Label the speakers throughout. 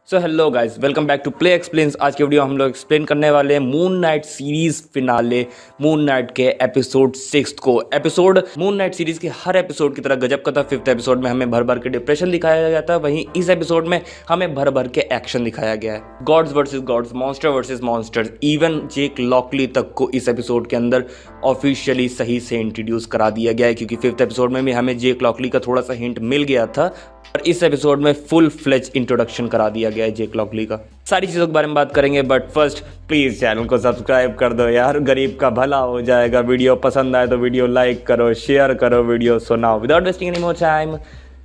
Speaker 1: So hello guys, welcome back to play explains. आज के video हम लोग एक्सप्लेन करने वाले हैं moon knight series finale moon knight के एपिसोड 6 को। एपिसोड मून नाइट सीरीज के हर एपिसोड की तरह गजब का था। 5th एपिसोड में हमें भर भर के डिप्रेशन दिखाया गया था, वहीं इस एपिसोड में हमें भर भर के एक्शन दिखाया गया है। Gods versus gods, monster versus monsters, even Jake Lockley तक को इस एपिसोड के अंदर ऑफिशियली सही से इंट्रोड्यूस करा दिया गया है, क्योंकि 5th एपिसोड में भी हमें जेक लॉकली का थोड़ा सा हिंट मिल गया था और इस एपिसोड में फुल फ्लेज इंट्रोडक्शन करा दिया गया है जेक लॉकली का। सारी चीज़ों के बारे में बात करेंगे, बट फर्स्ट प्लीज़ चैनल को सब्सक्राइब कर दो यार, गरीब का भला हो जाएगा। वीडियो पसंद आए तो वीडियो लाइक करो, शेयर करो video. So now without wasting any more time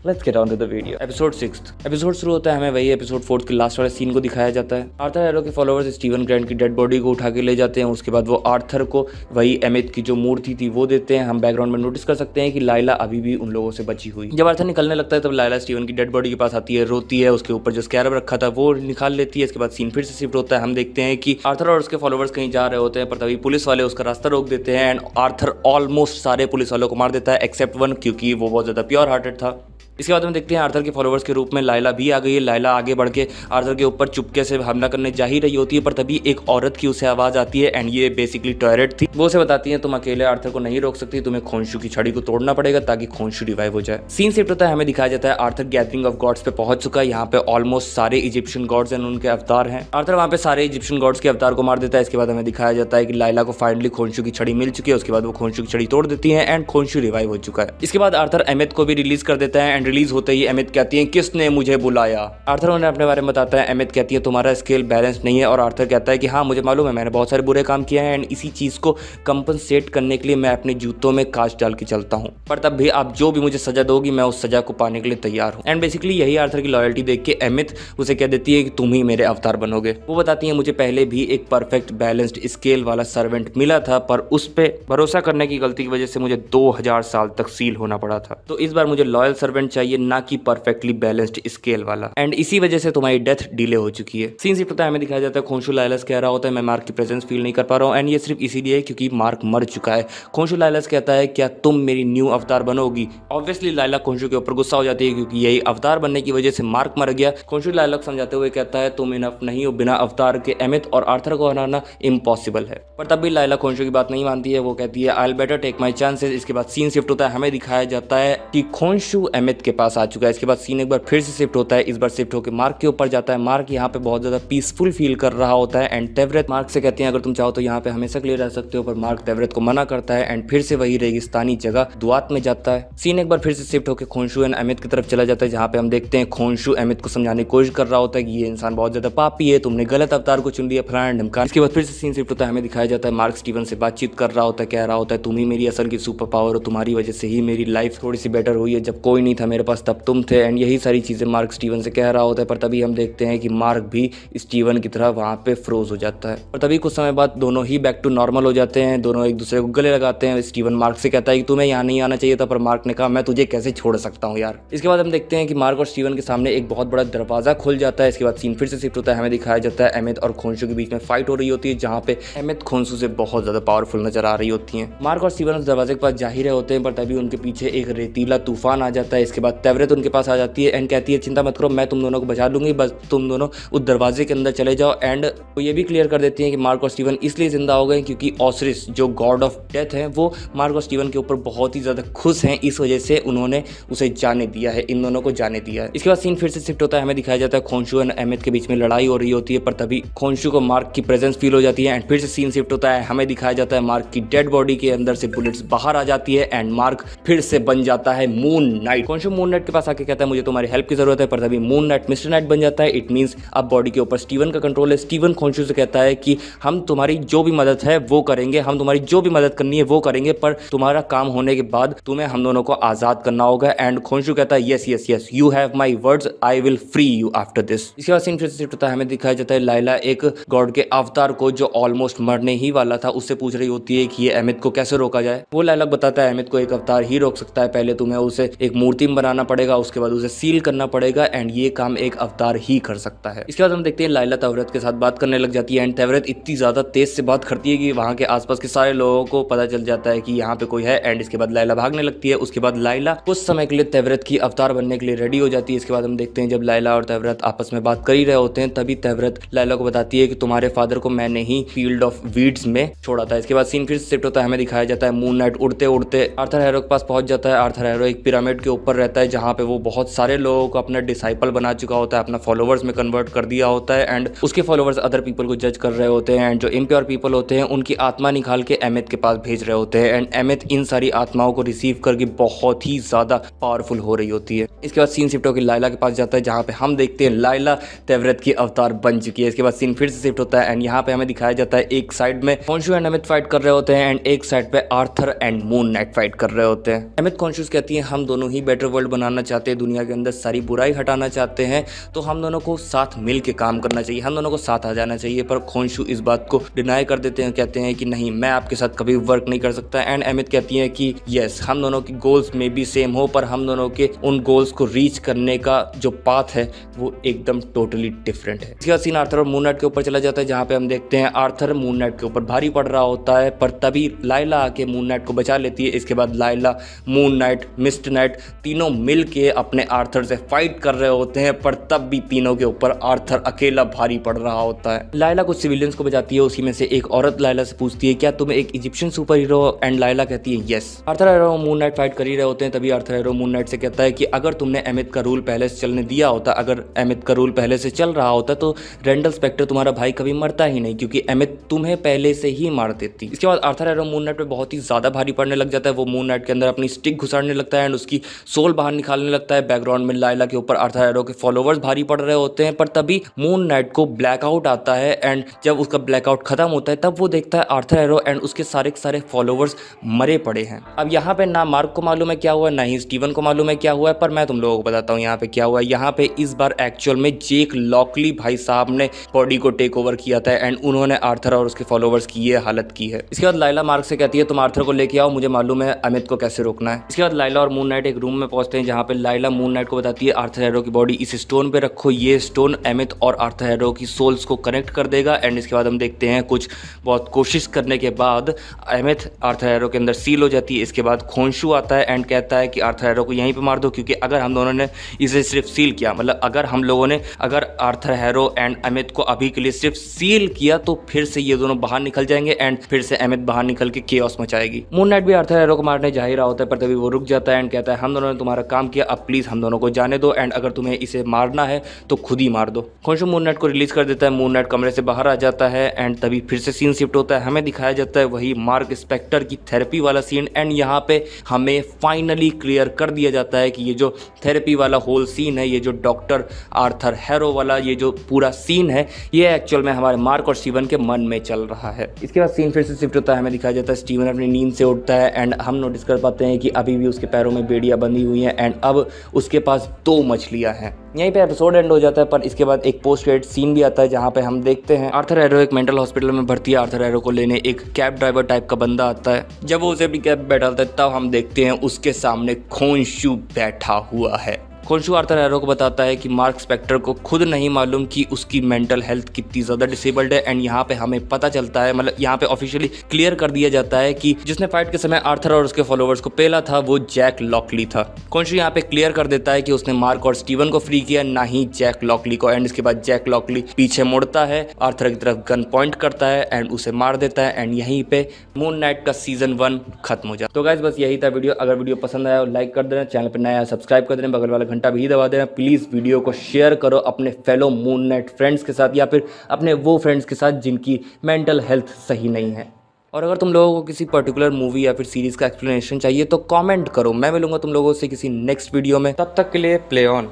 Speaker 1: let's get on to the video. Episode 6 episode शुरू होता है, हमें वही एपिसोड 4 के लास्ट वाले सीन को दिखाया जाता है। आर्थर एरो के फॉलोअर्स स्टीवन ग्रैंट की डेड बॉडी को उठा के ले जाते हैं। उसके बाद वो आर्थर को वही एमिथ की जो मूर्ति थी वो देते हैं। हम बैकग्राउंड में नोटिस कर सकते हैं कि लाइला अभी भी उन लोगों से बची हुई। जब आर्थर निकलने लगता है तब लाइला स्टीवन की डेड बॉडी के पास आती है, रोती है। उसके ऊपर जो स्कैरब रखा था वो निकाल लेती है। इसके बाद सीन फिर से शिफ्ट होता है। हम देखते हैं कि आर्थर और उसके फॉलोअर्स कहीं जा रहे होते हैं, पर तभी पुलिस वाले उसका रास्ता रोक देते हैं एंड आर्थर ऑलमोस्ट सारे पुलिस वालों को मार देता है एक्सेप्ट वन, क्योंकि वो बहुत ज़्यादा प्योर हार्टेड था। इसके बाद हम देखते हैं आर्थर के फॉलोअर्स के रूप में लाइला भी आ गई है। लाइला आगे बढ़ के आर्थर के ऊपर चुपके से हमला करने जा ही रही होती है, पर तभी एक औरत की उसे आवाज़ आती है एंड ये बेसिकली टॉयरेट थी। वो उसे बताती है तुम अकेले आर्थर को नहीं रोक सकती, तुम्हें खोंशू की छड़ी को तोड़ना पड़ेगा ताकि खोंशू रिवाइव हो जाए। सीन शिफ्ट होता है, हमें दिखाया जाता है आर्थर गैदरिंग ऑफ गॉड्स पे पहुंच चुका है। यहाँ पे ऑलमोस्ट सारे इजिप्शियन गॉड्स एंड उनके अवतार हैं। आर्थर वहाँ पे सारे इजिप्शियन गॉड्स के अवतार को मार देता है। इसके बाद हमें दिखाया जाता है कि लाइला को फाइनली खोंशू की छड़ी मिल चुकी है। उसके बाद वो खोंशू की छड़ी तोड़ देती है एंड खोंशू रिवाइव हो चुका है। इसके बाद आर्थर एमिथ को भी रिलीज कर देता है एंड रिलीज होते ही एमिथ कहती है किसने मुझे बुलाया। आर्थर उन्हें अपने बारे में बताता है। एमिथ कहती है तुम्हारा स्केल बैलेंस नहीं है, और आर्थर कहता है कि हाँ मुझे मालूम है, मैंने बहुत सारे बुरे काम किए हैं एंड इसी चीज को कंपनसेट करने के लिए मैं अपने जूतों में कांच डाल के चलता हूँ, पर तब भी आप जो भी मुझे सजा दोगी मैं उस सजा को पाने के लिए तैयार हूँ। एंड बेसिकली यही आर्थर की लॉयल्टी देख के एमिथ उसे कह देती है कि तुम ही मेरे अवतार बनोगे। वो बताती है मुझे पहले भी एक परफेक्ट बैलेंस्ड स्केल वाला सर्वेंट मिला था, पर उस पर भरोसा करने की गलती की वजह से मुझे 2000 साल तक सील होना पड़ा था। तो इस बार मुझे लॉयल सर्वेंट चाहिए, ना कि परफेक्टली बैलेंस्ड स्केल वाला, एंड इसी वजह से तुम्हारी डेथ डिले हो चुकी है। सीन शिफ्ट होता है, हमें दिखाया जाता है खोंशू लाइलस कह रहा होता है मैं मार्क की प्रेजेंस फील नहीं कर पा रहा हूँ, एंड ये सिर्फ इसीलिए क्योंकि मार्क मर चुका है। खोंशू लाइलस कहता है क्या तुम मेरी न्यू अवतार बनोगी। ऑब्वियसली लाइला खोंशू के ऊपर गुस्सा हो जाती है, क्योंकि यही अवतार बनने की वजह से मार्क मर गया। खोंशू लाइला को समझाते हुए कहता है तुम इनफ नहीं हो, बिना अवतार के एमिथ और आर्थर को हराना इम्पॉसिबल है। पर तब भी लाइला खोंशू की बात नहीं मानती है। वो कहती है I will better take my chances. इसके बाद सीन शिफ्ट होता है, हमें दिखाया जाता है कि खोंशू एमिथ के पास आ चुका है। इसके बाद सीन एक बार फिर से शिफ्ट होता है, इस बार शिफ्ट होकर मार्क के ऊपर जाता है। मार्क यहाँ पे बहुत ज्यादा पीसफुल फील कर रहा होता है एंड तेवरेत मार्क से कहते हैं अगर तुम चाहो तो यहाँ पे हमेशा के लिए रह सकते हो, पर मार्क तेवरेत को मना करता है एंड फिर से वही रेगिस्तानी जगह दुआत में जाता है। सीन एक बार फिर से शिफ्ट होकर खोंशू एंड एमिथ की तरफ चला जाता है, जहाँ पे हम देखते हैं खोंशू एमिथ को समझाने की कोशिश कर रहा होता है कि ये इंसान बहुत ज्यादा पापी है, तुमने गलत अवतार को चुन लिया, फलाना ढमका। इसके बाद फिर से सीन शिफ्ट होता है, हमें दिखाया जाता है मार्क स्टीवन से बातचीत कर रहा होता है, कह रहा होता है तुम ही मेरी असल की सुपर पावर हो, तुम्हारी वजह से ही मेरी लाइफ थोड़ी सी बेटर हुई है, जब कोई नहीं था मेरे पास तब तुम थे, एंड यही सारी चीजें मार्क स्टीवन से कह रहा होता है। पर तभी हम देखते हैं कि मार्क भी स्टीवन की तरह वहां पे फ्रोज हो जाता है, और तभी कुछ समय बाद दोनों ही बैक टू नॉर्मल हो जाते हैं। दोनों एक दूसरे को गले लगाते हैं। स्टीवन मार्क से कहता है कि तुम्हें यहाँ नहीं आना चाहिए था, पर मार्क ने कहा मैं तुझे कैसे छोड़ सकता हूँ यार। इसके बाद हम देखते हैं कि मार्क और स्टीवन के सामने एक बहुत बड़ा दरवाजा खुल जाता है। इसके बाद सीन फिर से शिफ्ट होता है, हमें दिखाया जाता है एमिथ और खोंशू के बीच में फाइट हो रही होती है, जहाँ पे एमिथ खोंशू से बहुत ज्यादा पावरफुल नजर आ रही होती है। मार्क और स्टीवन उस दरवाजे के पास जा ही रहे होते हैं, पर तभी उनके पीछे एक रेतीला तूफान आ जाता है। इसके बाद तेवरेत उनके पास आ जाती है एंड कहती है चिंता मत करो, मैं तुम दोनों को बचा लूंगी, बस तुम दोनों उस दरवाजे के अंदर चले जाओ। एंड वो ये भी क्लियर कर देती है कि मार्क और स्टीवन इसलिए जिंदा हो गए क्योंकि ऑसरिस जो गॉड ऑफ डेथ है वो मार्क और स्टीवन के ऊपर बहुत ही ज्यादा खुश हैं, इस वजह से उन्होंने उसे जाने दिया है, इन दोनों को जाने दिया है। इसके बाद सीन फिर से शिफ्ट होता है, हमें दिखाया जाता है खोंशू एंड एमिथ के बीच में लड़ाई हो रही होती है, पर तभी खोंशू को मार्क की प्रेजेंस फील हो जाती है एंड फिर से सीन शिफ्ट होता है, हमें दिखाया जाता है मार्क की डेड बॉडी के अंदर से बुलेट्स बाहर आ जाती है एंड मार्क फिर से बन जाता है मून नाइट। खोंशू मून नाइट के पास आके कहता है मुझे तुम्हारी हेल्प की जरूरत है, पर तभी मून नाइट मिस्टर नाइट बन जाता है। इट मींस अब बॉडी के ऊपर स्टीवन का कंट्रोल है। स्टीवन खोंशू से कहता है कि हम तुम्हारी जो भी मदद है वो करेंगे, हम तुम्हारी जो भी मदद करनी है वो करेंगे, पर तुम्हारा काम होने के बाद तुम्हें हम दोनों को आजाद करना होगा। एंड खोंशू कहता है yes yes yes you have my words, I will free you after this. इसके बाद सीन फिर से शिफ्ट होता है, हमें दिखाया जाता है लाइला एक गॉड के अवतार को जो ऑलमोस्ट मरने ही वाला था उससे पूछ रही होती है कि ये एमिथ को कैसे रोका जाए। वो लाइला बताता है एमिथ को एक अवतार ही रोक सकता है, पहले तुम्हें उसे एक मूर्ति में बनाना पड़ेगा, उसके बाद उसे सील करना पड़ेगा एंड ये काम एक अवतार ही कर सकता है। इसके बाद हम देखते हैं लाइला तेवरेत के साथ बात करने लग जाती है एंड तेवरेत इतनी ज्यादा तेज से बात करती है कि वहां के आसपास के सारे लोगों को पता चल जाता है कि यहाँ पे कोई है एंड इसके बाद लाइला भागने लगती है। उसके बाद लाइला कुछ समय के लिए तेवरेत की अवतार बनने के लिए रेडी हो जाती है। इसके बाद हम देखते हैं जब लाइला और तेवरेत आपस में बात कर ही रहे होते हैं तभी तेवरेत लाइला को बताती है कि तुम्हारे फादर को मैंने ही फील्ड ऑफ वीड्स में छोड़ा था। इसके बाद सीन फिर शिफ्ट होता है, हमें दिखाया जाता है मून नाइट उड़ते उड़ते आर्थर हैरो के पास पहुंच जाता है। आर्थर हैरो एक पिरामिड के ऊपर रहता है जहाँ पे वो बहुत सारे लोगों को अपना डिसाइपल बना चुका होता है, अपना फॉलोवर्स में कन्वर्ट कर दिया होता है एंड उसके फॉलोवर्स अदर पीपल को जज कर रहे होते हैं एंड जो इम्प्योर पीपल होते हैं उनकी आत्मा निकाल के एमिथ के पास भेज रहे होते हैं एंड एमिथ इन सारी आत्माओं को रिसीव करके बहुत ही ज्यादा पावरफुल हो रही होती है। इसके बाद सीन शिफ्ट होकर लाइला के पास जाता है जहाँ पे हम देखते हैं लाइला तेवरेत की अवतार बन चुकी है। इसके बाद सीन फिर से शिफ्ट होता है एंड यहाँ पे हमें दिखाया जाता है एक साइड में खॉन्शु एंड एमिथ फाइट कर रहे होते हैं एंड एक साइड पे Arthur and moon night fight कर रहे होते हैं। एमिथ खॉन्शु कहती है हम दोनों ही बेटर वर्ल्ड बनाना चाहते हैं, दुनिया के अंदर सारी बुराई हटाना चाहते हैं, तो हम दोनों को साथ मिल के काम करना चाहिए, हम दोनों को साथ आ जाना चाहिए। पर खॉन्शु इस बात को डिनाई कर देते हैं, कहते हैं कि नहीं मैं आपके साथ कभी वर्क नहीं कर सकता एंड एमिथ कहती है कि यस हम दोनों की गोल्स में भी सेम हो पर हम दोनों के उन गोल्स को रीच करने का जो पाथ है वो एकदम टोटली डिफरेंट है। इसके बाद सीन आर्थर और मून नाइट के ऊपर चला जाता है जहाँ पे हम देखते हैं आर्थर मून नाइट के ऊपर भारी पड़ रहा होता है पर तभी लाइला आके मून नाइट को बचा लेती है। इसके बाद Laila, moon night, mist night तीनों मिल के अपने आर्थर से फाइट कर रहे होते हैं पर तब भी तीनों के ऊपर आर्थर अकेला भारी पड़ रहा होता है। लाइला कुछ सिविलियंस को बचाती है, उसी में से एक औरत लाइला से पूछती है क्या तुम एक इजिप्शियन सुपर हीरो हो एंड लाइला कहती है yes. Arthur harrow moon night fight कर ही रहे होते हैं तभी आर्थर हैरो मून नाइट से कहता है कि अगर तुमने एमिथ का रूल पहले से चलने दिया होता, अगर एमिथ का रूल पहले से चल रहा होता तो रेंडल स्पेक्टर तुम्हारा भाई कभी मरता ही नहीं क्योंकि एमिथ तुम्हें पहले से ही मार देती। इसके बाद आर्थर हैरो मून नाइट पे बहुत ही ज्यादा भारी पड़ने लग जाता है, वो मून नाइट के अंदर अपनी स्टिक घुसाड़ने लगता है एंड उसकी सोल बाहर निकालने लगता है। बैकग्राउंड में लाइला के ऊपर आर्थर हैरो के फॉलोवर्स भारी पड़ रहे होते हैं पर तभी मून नाइट को ब्लैकआउट आता है एंड जब उसका ब्लैकआउट खत्म होता है तब वो देखता है आर्थर हैरो एंड उसके सारे फॉलोवर्स मरे पड़े हैं। अब यहाँ पे ना मार्क को मालूम है क्या हुआ, ना ही स्टीवन को मालूम है क्या हुआ है, पर मैं तुम लोगों को बताता हूँ यहाँ पे क्या हुआ है। यहाँ पे इस बार एक्चुअल में जेक लॉकली भाई साहब ने बॉडी को टेक ओवर किया था एंड उन्होंने आर्थर और उसके फॉलोवर्स की ये हालत की है। इसके बाद लाइला मार्क से कहती है तुम आर्थर को लेके आओ, मुझे मालूम है एमिथ को कैसे रोकना है। इसके बाद लाइला और मून नाइट एक रूम में पहुंचते हैं जहाँ पे लाइला मून नाइट को बताती है आर्थर हैरो की बॉडी इस स्टोन पे रखो, ये स्टोन एमिथ और आर्थर हैरो की सोल्स को कनेक्ट कर देगा एंड इसके बाद हम देखते हैं कुछ बहुत कोशिश करने के बाद एमिथ आर्थर हैरो के अंदर सील हो जाती है। इसके बाद खॉन्शु आता है एंड कहता है कि आर्थर हैरो को यहीं पे मार दो क्योंकि अगर हम दोनों ने इसे सिर्फ सील किया, मतलब अगर हम लोगों ने अगर आर्थर हैरो एंड एमिथ को अभी के लिए सिर्फ सील किया तो फिर से ये दोनों बाहर निकल जाएंगे एंड फिर से एमिथ बाहर निकल के केओस मचाएगी। मून नाइट भी आर्थर हैरो को मारने जा ही रहा होता है पर तभी वो रुक जाता है एंड कहता है हम दोनों ने तुम्हारा काम किया, अब प्लीज हम दोनों को जाने दो एंड अगर तुम्हें इसे मारना है तो खुद ही मार दो। खॉन्शु मून नाइट को रिलीज कर देता है, मून नाइट कमरे से बाहर आ जाता है एंड तभी फिर से सीन शिफ्ट होता है, हमें दिखाया जाता है वही मार्क स्पेक्टर की थेरेपी वाला सीन एंड यहाँ पे हमें फाइनली क्लियर कर दिया जाता है कि ये जो थेरेपी वाला होल सीन है, ये जो डॉक्टर आर्थर हैरो वाला ये जो पूरा सीन है ये एक्चुअल में हमारे मार्क और स्टीवन के मन में चल रहा है। इसके बाद सीन फिर से शिफ्ट होता है, हमें दिखाया जाता है स्टीवन अपनी नींद से उठता है एंड हम नोटिस कर पाते हैं कि अभी भी उसके पैरों में बेड़ियां बंधी हुई हैं एंड अब उसके पास 2 मछलियां हैं। यहीं पे एपिसोड एंड हो जाता है पर इसके बाद एक पोस्ट क्रेडिट सीन भी आता है जहाँ पे हम देखते हैं आर्थर हैरो एक मेंटल हॉस्पिटल में भर्ती है। आर्थर हैरो को लेने एक कैब ड्राइवर टाइप का बंदा आता है, जब वो उसे अपनी कैब बैठाता है तब हम देखते हैं उसके सामने खॉन्शु बैठा हुआ है। खॉन्शु आर्थर हैरो को बताता है कि मार्क स्पेक्टर को खुद नहीं मालूम कि उसकी मेंटल हेल्थ कितनी ज़्यादा डिसेबल्ड है एंड यहाँ पे हमें पता चलता है, मतलब यहाँ पे ऑफिशियली क्लियर कर दिया जाता है कि जिसने फाइट के समय आर्थर और उसके फॉलोवर्स को पेला था वो जैक लॉकली था। खॉन्शु यहाँ पे क्लियर कर देता है कि उसने मार्क और स्टीवन को फ्री किया, ना ही जैक लॉकली को एंड इसके बाद जैक लॉकली पीछे मुड़ता है, आर्थर की तरफ गन पॉइंट करता है एंड उसे मार देता है एंड यहीं पे मून नाइट का सीजन 1 खत्म हो जाता है। तो गाइस बस यही था वीडियो, अगर वीडियो पसंद आया लाइक कर देना, चैनल पर नया सब्सक्राइब कर देना, बगल वाला घंटा भी दबा देना। प्लीज वीडियो को शेयर करो अपने फेलो मून नाइट फ्रेंड्स के साथ या फिर अपने वो फ्रेंड्स के साथ जिनकी मेंटल हेल्थ सही नहीं है। और अगर तुम लोगों को किसी पर्टिकुलर मूवी या फिर सीरीज का एक्सप्लेनेशन चाहिए तो कमेंट करो, मैं मिलूंगा तुम लोगों से किसी नेक्स्ट वीडियो में। तब तक के लिए प्ले ऑन।